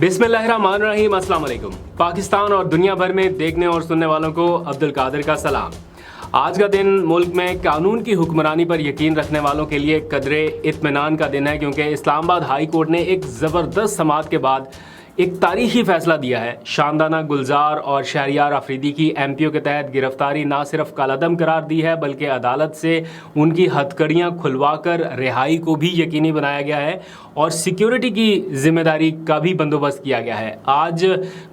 बिस्मिल्लाहिर्रहमानिर्रहीम, अस्सलाम वालेकुम। पाकिस्तान और दुनिया भर में देखने और सुनने वालों को अब्दुल कादिर का सलाम। आज का दिन मुल्क में कानून की हुक्मरानी पर यकीन रखने वालों के लिए कदरे इत्मीनान का दिन है, क्योंकि इस्लामाबाद हाई कोर्ट ने एक ज़बरदस्त समाअत के बाद एक तारीखी फैसला दिया है। शानदाना गुलजार और शहरियार अफरीदी की एमपीओ के तहत गिरफ्तारी ना सिर्फ कालादम करार दी है, बल्कि अदालत से उनकी हथकड़ियाँ खुलवाकर रिहाई को भी यकीनी बनाया गया है और सिक्योरिटी की जिम्मेदारी का भी बंदोबस्त किया गया है। आज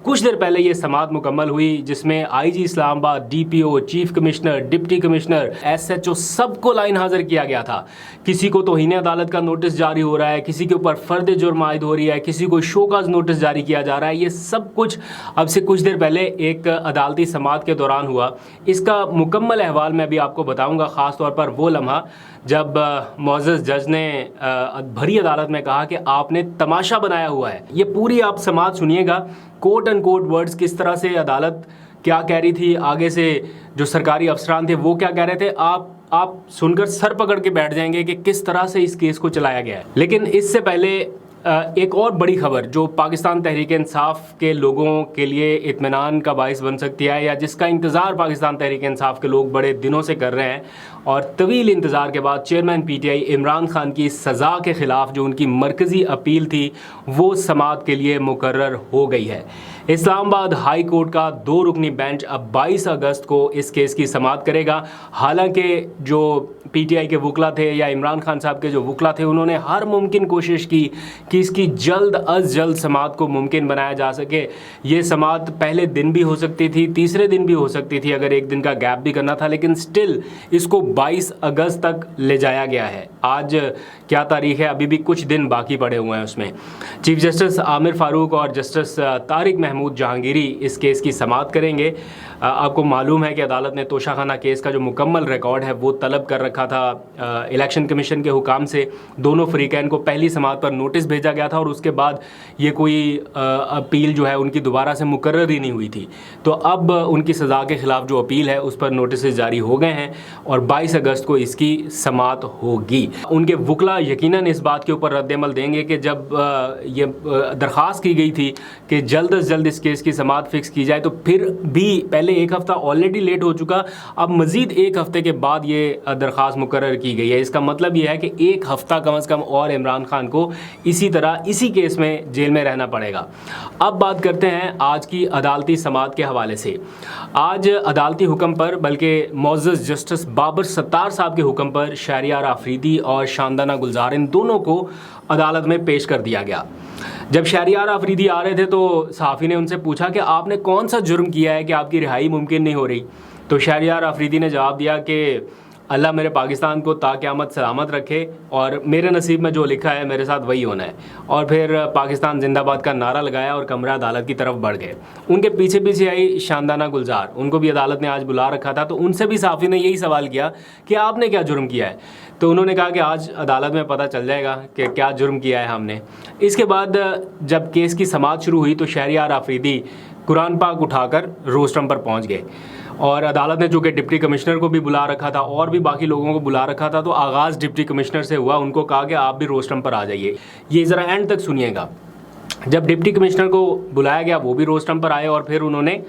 कुछ देर पहले ये समाअत मुकम्मल हुई, जिसमें IG Islamabad, DPO, chief commissioner, deputy commissioner, SHO सबको लाइन हाजिर किया गया था। किसी को तौहीन अदालत का नोटिस जारी हो रहा है, किसी के ऊपर फर्द जुर्म आयद हो रही है, किसी को शोकाज नोटिस जारी किया जा रहा है। ये सब कुछ अब से कुछ देर पहले एक अदालती समाअत के दौरान हुआ। इसका मुकम्मल अहवाल मैं अभी आपको बताऊंगा, ख़ास तौर पर वो लम्हा जब मुअज़्ज़ज़ जज ने भरी अदालत में कहा कि आपने तमाशा बनाया हुआ है। ये पूरी आप समाअत सुनिएगा, कोट एंड कोट वर्ड्स, किस तरह से अदालत क्या कह रही थी, आगे से जो सरकारी अफसरान थे वो क्या कह रहे थे। आप सुनकर सर पकड़ के बैठ जाएंगे कि किस तरह से इस केस को चलाया गया है। लेकिन इससे पहले एक और बड़ी खबर जो पाकिस्तान तहरीक इंसाफ के लोगों के लिए इत्मीनान का बाइस बन सकती है, या जिसका इंतज़ार पाकिस्तान तहरीक इंसाफ के लोग बड़े दिनों से कर रहे हैं, और तवील इंतज़ार के बाद चेयरमैन पीटीआई इमरान खान की सज़ा के ख़िलाफ़ जो उनकी मरकज़ी अपील थी वो समाअत के लिए मुकर्रर हो गई है। इस्लामाबाद हाई कोर्ट का 2 रुकनी बेंच अब 22 अगस्त को इस केस की समाअत करेगा। हालांकि जो पीटीआई के वकला थे या इमरान खान साहब के जो वकला थे, उन्होंने हर मुमकिन कोशिश की कि इसकी जल्द अज जल्द समाअत को मुमकिन बनाया जा सके। ये समाअत पहले दिन भी हो सकती थी, तीसरे दिन भी हो सकती थी, अगर एक दिन का गैप भी करना था, लेकिन स्टिल इसको 22 अगस्त तक ले जाया गया है। आज क्या तारीख है? अभी भी कुछ दिन बाकी पड़े हुए हैं उसमें। चीफ जस्टिस आमिर फारूक और जस्टिस तारिक महमूद जहांगीरी इस केस की समाअत करेंगे। आपको मालूम है कि अदालत ने तोशाखाना केस का जो मुकम्मल रिकॉर्ड है वो तलब कर रखा था इलेक्शन कमीशन के हुकाम से। दोनों फरीकैन को पहली समाअत पर नोटिस भेजा गया था और उसके बाद ये कोई अपील जो है उनकी दोबारा से मुकर्रर ही नहीं हुई थी। तो अब उनकी सज़ा के ख़िलाफ़ जो अपील है उस पर नोटिस जारी हो गए हैं और 22 अगस्त को इसकी समाअत होगी। उनके वकला यकीनन इस बात के ऊपर रद्द-ए-अमल देंगे कि जब ये दरख्वास्त की गई थी कि जल्द अज जल्द इस केस की समाअत फिक्स की जाए, तो फिर भी पहले एक हफ़्ता ऑलरेडी लेट हो चुका, अब मज़ीद एक हफ़्ते के बाद ये दरख्वास्त मुकर्रर की गई है। इसका मतलब ये है कि एक हफ़्ता कम अज़ कम और इमरान खान को इसी तरह इसी केस में जेल में रहना पड़ेगा। अब बात करते हैं आज की अदालती समाअत के हवाले से। आज अदालती हुक्म पर, बल्कि मुअज़्ज़ज़ जस्टिस बाबर सत्तार साहब के हुक्म पर शहरियार अफरीदी और शानदाना गुलजार, इन दोनों को अदालत में पेश कर दिया गया। जब शहरियार अफरीदी आ रहे थे तो सहाफ़ी ने उनसे पूछा कि आपने कौन सा जुर्म किया है कि आपकी रिहाई मुमकिन नहीं हो रही। तो शहरियार अफरीदी ने जवाब दिया कि अल्लाह मेरे पाकिस्तान को ताक़यामत सलामत रखे और मेरे नसीब में जो लिखा है मेरे साथ वही होना है। और फिर पाकिस्तान जिंदाबाद का नारा लगाया और कमरा अदालत की तरफ बढ़ गए। उनके पीछे पीछे आई शानदाना गुलजार, उनको भी अदालत ने आज बुला रखा था। तो उनसे भी सहाफ़ी ने यही सवाल किया कि आपने क्या जुर्म किया है। तो उन्होंने कहा कि आज अदालत में पता चल जाएगा कि क्या जुर्म किया है हमने। इसके बाद जब केस की समाअत शुरू हुई तो शहरियार अफरीदी कुरान पाक उठाकर रोस्टरम पर पहुंच गए और अदालत ने, जो कि डिप्टी कमिश्नर को भी बुला रखा था और भी बाकी लोगों को बुला रखा था, तो आगाज़ डिप्टी कमिश्नर से हुआ। उनको कहा कि आप भी रोस्टरम पर आ जाइए। ये ज़रा एंड तक सुनिएगा। जब डिप्टी कमिश्नर को बुलाया गया वो भी रोस्टरम पर आए और फिर उन्होंने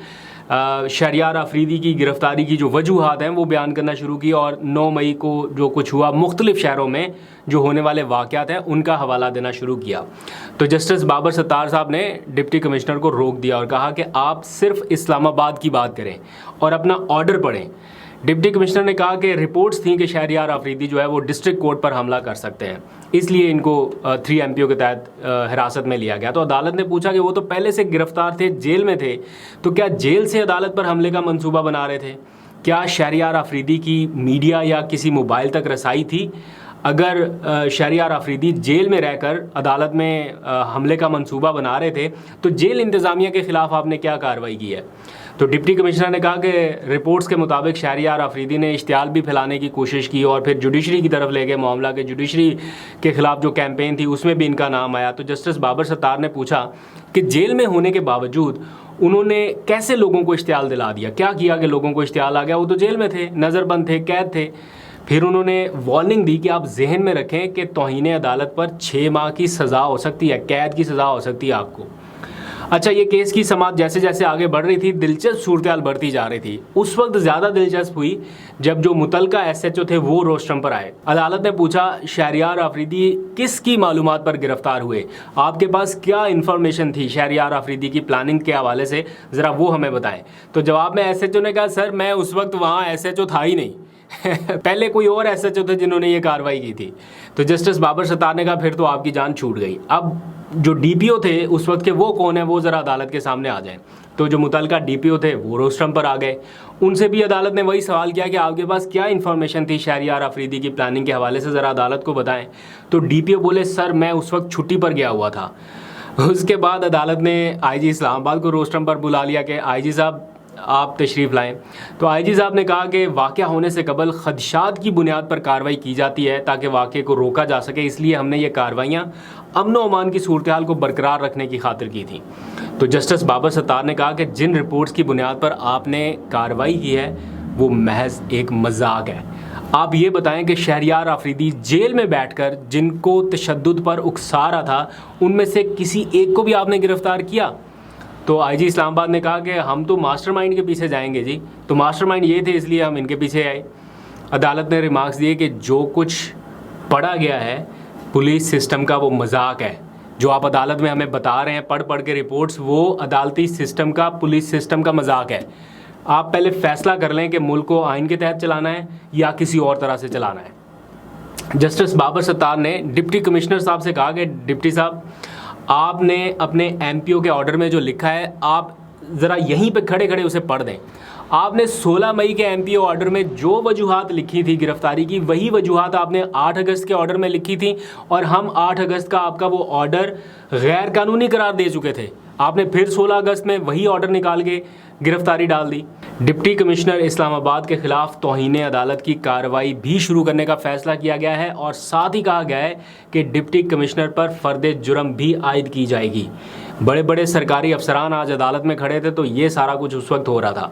शहरियार अफरीदी की गिरफ़्तारी की जो वजूहात हैं वो बयान करना शुरू की और 9 मई को जो कुछ हुआ, मुख्तलिफ़ शहरों में जो होने वाले वाक़यात हैं उनका हवाला देना शुरू किया। तो जस्टिस बाबर सत्तार साहब ने डिप्टी कमिश्नर को रोक दिया और कहा कि आप सिर्फ इस्लामाबाद की बात करें और अपना ऑर्डर पढ़ें। डिप्टी कमिश्नर ने कहा कि रिपोर्ट्स थी कि शहरियार अफरीदी जो है वो डिस्ट्रिक्ट कोर्ट पर हमला कर सकते हैं, इसलिए इनको 3 MPO के तहत हिरासत में लिया गया। तो अदालत ने पूछा कि वो तो पहले से गिरफ्तार थे, जेल में थे, तो क्या जेल से अदालत पर हमले का मंसूबा बना रहे थे? क्या शहरियार अफरीदी की मीडिया या किसी मोबाइल तक रसाई थी? अगर शहरियार अफरीदी जेल में रहकर अदालत में हमले का मंसूबा बना रहे थे तो जेल इंतज़ामिया के ख़िलाफ़ आपने क्या कार्रवाई की है? तो डिप्टी कमिश्नर ने कहा कि रिपोर्ट्स के मुताबिक शहरियार अफरीदी ने इश्तियाल भी फैलाने की कोशिश की और फिर जुडिशरी की तरफ ले गए मामला, के जुडिशरी के ख़िलाफ़ जो कैंपेन थी उसमें भी इनका नाम आया। तो जस्टिस बाबर सत्तार ने पूछा कि जेल में होने के बावजूद उन्होंने कैसे लोगों को इश्तियाल दिला दिया, क्या किया कि लोगों को इश्तियाल आ गया? वो तो जेल में थे, नज़रबंद थे, कैद थे। फिर उन्होंने वार्निंग दी कि आप जहन में रखें कि तौहीन अदालत पर 6 माह की सज़ा हो सकती है, कैद की सज़ा हो सकती है आपको। अच्छा, ये केस की समाअत जैसे जैसे आगे बढ़ रही थी, दिलचस्प सूरत बढ़ती जा रही थी। उस वक्त ज़्यादा दिलचस्प हुई जब जो मुतलका SHO थे वो रोस्टम पर आए। अदालत ने पूछा, शहरियार आफरीदी किस की मालूमात पर गिरफ्तार हुए, आपके पास क्या इन्फॉर्मेशन थी शहरियार आफरीदी की प्लानिंग के हवाले से, ज़रा वो हमें बताएं। तो जवाब में SHO ने कहा, सर मैं उस वक्त वहाँ SHO था ही नहीं पहले कोई और SHO थे जिन्होंने ये कार्रवाई की थी। तो जस्टिस बाबर सत्तार ने कहा, फिर तो आपकी जान छूट गई। अब जो DPO थे उस वक्त के वो कौन है, वो ज़रा अदालत के सामने आ जाएं। तो जो मुतलका DPO थे वो रोस्टम पर आ गए। उनसे भी अदालत ने वही सवाल किया कि आपके पास क्या इन्फॉर्मेशन थी शहरियार आफरीदी की प्लानिंग के हवाले से, ज़रा अदालत को बताएं। तो DPO बोले, सर मैं उस वक्त छुट्टी पर गया हुआ था। उसके बाद अदालत ने IG इस्लामाबाद को रोस्टम पर बुला लिया कि IG साहब आप तशरीफ़ लाएं। तो IG साहब ने कहा कि वाक़या होने से कबल ख़दशात की बुनियाद पर कार्रवाई की जाती है ताकि वाक़े को रोका जा सके, इसलिए हमने ये कार्रवाइयाँ अमन व अमान की सूरत हाल को बरकरार रखने की खातिर की थी। तो जस्टिस बाबर सत्तार ने कहा कि जिन रिपोर्ट्स की बुनियाद पर आपने कार्रवाई की है वो महज एक मजाक है। आप ये बताएं कि शहरियार आफरीदी जेल में बैठकर जिनको तशद्दुद पर उकसा रहा था उनमें से किसी एक को भी आपने गिरफ़्तार किया? तो IG इस्लामाबाद ने कहा कि हम तो मास्टरमाइंड के पीछे जाएंगे जी, तो मास्टरमाइंड ये थे इसलिए हम इनके पीछे आए। अदालत ने रिमार्क्स दिए कि जो कुछ पढ़ा गया है पुलिस सिस्टम का वो मजाक है। जो आप अदालत में हमें बता रहे हैं पढ़ के रिपोर्ट्स, वो अदालती सिस्टम का, पुलिस सिस्टम का मजाक है। आप पहले फैसला कर लें कि मुल्क को आइन के तहत चलाना है या किसी और तरह से चलाना है। जस्टिस बाबर सत्तार ने डिप्टी कमिश्नर साहब से कहा कि डिप्टी साहब, आपने अपने MPO के ऑर्डर में जो लिखा है आप ज़रा यहीं पे खड़े खड़े उसे पढ़ दें। आपने 16 मई के MPO ऑर्डर में जो वजूहात लिखी थी गिरफ्तारी की, वही वजूहात आपने 8 अगस्त के ऑर्डर में लिखी थी, और हम 8 अगस्त का आपका वो ऑर्डर गैर कानूनी करार दे चुके थे। आपने फिर 16 अगस्त में वही ऑर्डर निकाल के गिरफ्तारी डाल दी। डिप्टी कमिश्नर इस्लामाबाद के खिलाफ तौहीन अदालत की कार्रवाई भी शुरू करने का फैसला किया गया है, और साथ ही कहा गया है कि डिप्टी कमिश्नर पर फ़र्द जुर्म भी आयद की जाएगी। बड़े बड़े सरकारी अफसरान आज अदालत में खड़े थे, तो ये सारा कुछ उस वक्त हो रहा था।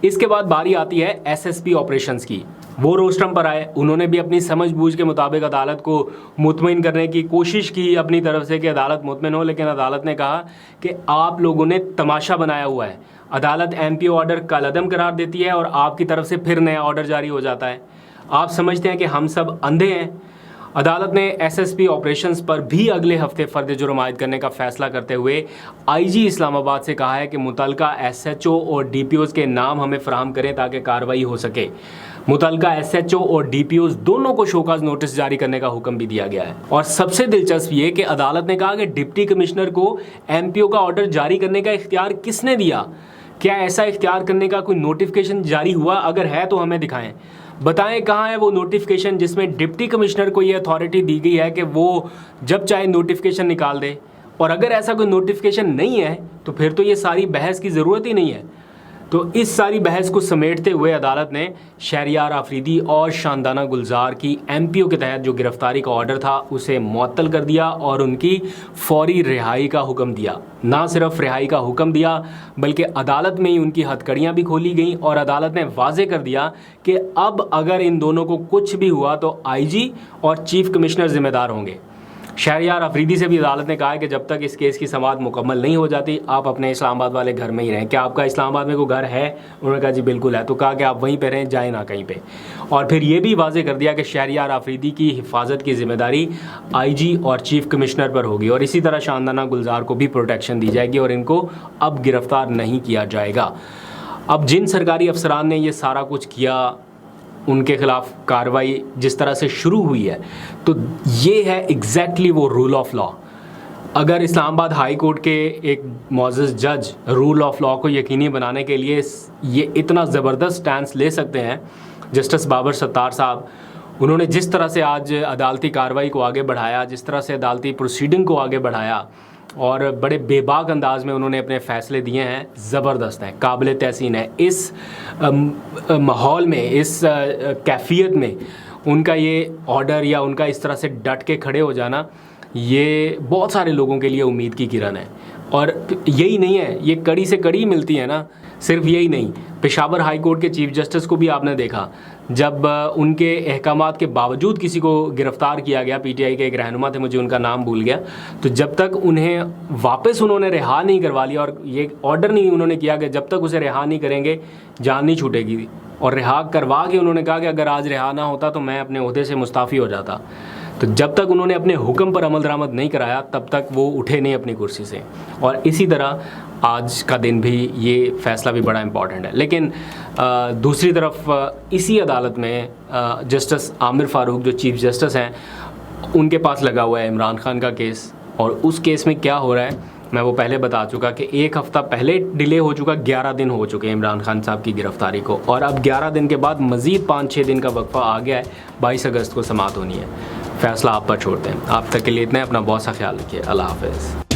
इसके बाद बारी आती है SSP ऑपरेशंस की। वो रोस्टम पर आए, उन्होंने भी अपनी समझ बूझ के मुताबिक अदालत को मुतमईन करने की कोशिश की अपनी तरफ से कि अदालत मुतमईन हो, लेकिन अदालत ने कहा कि आप लोगों ने तमाशा बनाया हुआ है। अदालत MPO ऑर्डर कलअदम करार देती है और आपकी तरफ से फिर नया ऑर्डर जारी हो जाता है। आप समझते हैं कि हम सब अंधे हैं। अदालत ने SSP ऑपरेशंस पर भी अगले हफ्ते फ़र्द जुर्म आयद करने का फ़ैसला करते हुए IG इस्लामाबाद से कहा है कि मुतलका SHO और DPOs के नाम हमें फ़राहम करें ताकि कार्रवाई हो सके। मुतलका SHO और DPOs दोनों को शोकाज नोटिस जारी करने का हुक्म भी दिया गया है। और सबसे दिलचस्प ये कि अदालत ने कहा कि डिप्टी कमिश्नर को MPO का ऑर्डर जारी करने का इख्तियार किसने दिया? क्या ऐसा इख्तियार करने का कोई नोटिफिकेशन जारी हुआ? अगर है तो हमें दिखाएं। बताएं कहाँ है वो नोटिफिकेशन जिसमें डिप्टी कमिश्नर को ये अथॉरिटी दी गई है कि वो जब चाहे नोटिफिकेशन निकाल दे। और अगर ऐसा कोई नोटिफिकेशन नहीं है तो फिर तो ये सारी बहस की ज़रूरत ही नहीं है। तो इस सारी बहस को समेटते हुए अदालत ने शहरियार आफरीदी और शानदाना गुलजार की MPO के तहत जो गिरफ्तारी का ऑर्डर था उसे मुअत्तल कर दिया और उनकी फौरी रिहाई का हुक्म दिया। ना सिर्फ रिहाई का हुक्म दिया बल्कि अदालत में ही उनकी हथकड़ियाँ भी खोली गईं और अदालत ने वाज़े कर दिया कि अब अगर इन दोनों को कुछ भी हुआ तो IG और चीफ कमिश्नर ज़िम्मेदार होंगे। शहरियार आफरीदी से भी अदालत ने कहा है कि जब तक इस केस की समाअत मुकम्मल नहीं हो जाती आप अपने इस्लामाबाद वाले घर में ही रहें। क्या आपका इस्लामाबाद में कोई घर है? उन्होंने कहा जी बिल्कुल है। तो कहा कि आप वहीं पे रहें, जाए ना कहीं पे। और फिर ये भी वाज़े कर दिया कि शहरियार आफरीदी की हिफाजत की ज़िम्मेदारी IG और चीफ कमिश्नर पर होगी, और इसी तरह शानदाना गुलजार को भी प्रोटेक्शन दी जाएगी और इनको अब गिरफ़्तार नहीं किया जाएगा। अब जिन सरकारी अफसरान ने ये सारा कुछ किया उनके खिलाफ कार्रवाई जिस तरह से शुरू हुई है, तो ये है एग्जैक्टली वो रूल ऑफ लॉ। अगर इस्लामाबाद हाई कोर्ट के एक मुअज़्ज़ज़ जज रूल ऑफ लॉ को यकीनी बनाने के लिए ये इतना ज़बरदस्त स्टैंस ले सकते हैं, जस्टिस बाबर सत्तार साहब, उन्होंने जिस तरह से आज अदालती कार्रवाई को आगे बढ़ाया, जिस तरह से अदालती प्रोसीडिंग को आगे बढ़ाया और बड़े बेबाक अंदाज में उन्होंने अपने फ़ैसले दिए हैं, ज़बरदस्त हैं, काबिल तहसीन है। इस माहौल में, इस कैफियत में उनका ये ऑर्डर या उनका इस तरह से डट के खड़े हो जाना, ये बहुत सारे लोगों के लिए उम्मीद की किरण है। और यही नहीं है, ये कड़ी से कड़ी मिलती है ना। صرف یہی نہیں، پشاور ہائی کورٹ کے چیف جسٹس کو بھی آپ نے دیکھا، جب ان کے احکامات کے باوجود کسی کو گرفتار کیا گیا، پی ٹی آئی کے ایک رہنما تھے، مجھے ان کا نام بھول گیا، تو جب تک انہیں واپس انہوں نے رہا نہیں کروا لیا، اور یہ آرڈر نہیں انہوں نے کیا کہ جب تک اسے رہا نہیں کریں گے جان نہیں چھوٹے گی، اور رہا کروا کے انہوں نے کہا کہ اگر آج رہا نہ ہوتا تو میں اپنے عہدے سے مستعفی ہو جاتا، تو جب تک انہوں نے اپنے حکم پر عمل درآمد نہیں کرایا تب تک وہ اٹھے نہیں اپنی کرسی سے. اور اسی طرح آج کا دن بھی یہ فیصلہ بھی بڑا امپورٹنٹ ہے. لیکن دوسری طرف اسی عدالت میں جسٹس عامر فاروق جو چیف جسٹس ہیں، ان کے پاس لگا ہوا ہے عمران خان کا کیس، اور اس کیس میں کیا ہو رہا ہے میں وہ پہلے بتا چکا کہ 1 ہفتہ پہلے ڈیلے ہو چکا، 11 دن ہو چکے ہیں عمران خان صاحب کی گرفتاری کو، اور اب 11 دن کے بعد مزید 5-6 دن کا وقفہ آ گیا ہے. 22 اگست کو سماعت ہونی ہے. فیصلہ آپ پر چھوڑتے ہیں. آپ تک کے لیے اتنا ہے. اپنا بہت سا خیال رکھیے. اللہ حافظ.